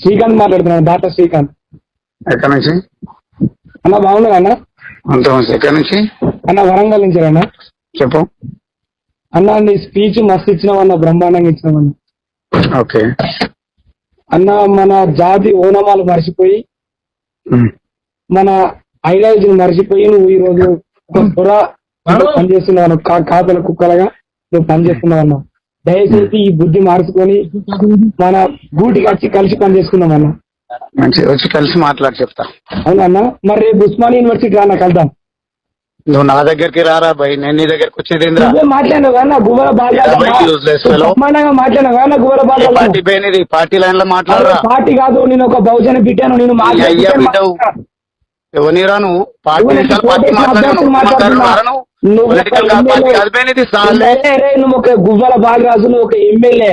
శ్రీకాంత్ మాట్లాడుతున్నాను, డాక్టర్ శ్రీకాంత్. ఎక్కడి నుంచి? అన్న బాగున్నారా అన్న? అంత మంచి. ఎక్కడి నుంచి? అన్న వరంగల్ నుంచి అన్న. చెప్పు అన్న నీ స్పీచ్ మస్తు ఇచ్చినావన్న, బ్రహ్మాండంగా ఇచ్చినావన్న. ఓకే అన్న మన జాతి ఓనమాలు మర్చిపోయి, మన ఐడియాలజీని మర్చిపోయి నువ్వు ఈ రోజు పనిచేస్తున్నావు అన్న. కాపల కుక్కలుగా నువ్వు పనిచేస్తున్నావు అన్న. దయచేసి ఈ బుద్ధి మార్చుకొని మన గూటికి వచ్చి కలిసి పనిచేసుకుందాం అన్న. మంచి వచ్చి కలిసి మాట్లాడి చెప్తా. అవునన్నా, మరి రేపు ఉస్మానియా యూనివర్సిటీ రా, నాకు వెళ్దాం. నువ్వు నా దగ్గరికి రారా భయ్, నేను నీ దగ్గరికి వచ్చేది మాట్లాడినావు కదా గువ్వల మాట్లాడినావు కదా గువ్వల పార్టీ పైన పార్టీ లైన్ లో మాట్లాడరా. పార్టీ కాదు, నేను ఒక బహుజన బిడ్డాను. నేను అయ్యా బిడ్డవు ఎవరిని రాను పార్టీ పార్టీ మాట్లాడుతున్నాను. నువ్వు ఒక గువ్వల బాలరాజు, నువ్వు ఒక ఎమ్మెల్యే,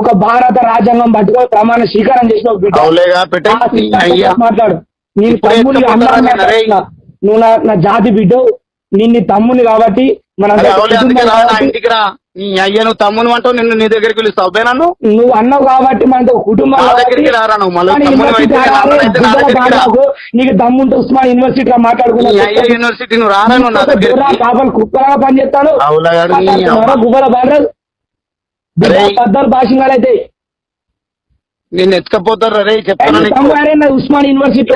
ఒక భారత రాజ్యాంగం పట్టుకో ప్రమాణ స్వీకారం చేసిన మాట్లాడు. నేను తమ్ముని నువ్వు నా జాతి బిడ్డవు, నిన్ను తమ్ముని కాబట్టి మన ఇంటికి రా. నీ అయ్య నువ్వు తమ్ముని అంటావు, నిన్ను నీ దగ్గరికి పిలుస్తావు నన్ను. నువ్వు అన్నావు కాబట్టి మన కుటుంబం దగ్గరికి రారా. నువ్వు నీకు దమ్ముంటే ఉస్మాన్ యూనివర్సిటీ మాట్లాడుకున్నా యూనివర్సిటీ నువ్వు రారా. నువ్వు నా దగ్గర కాపలు కుక్కలాగా పనిచేస్తాను. గువ్వల బాలరాజు పద్దాలు భాషంగాలు అయితే నేను ఎత్తుకపోతారు రే చెప్తాను. ఉస్మాన్ యూనివర్సిటీ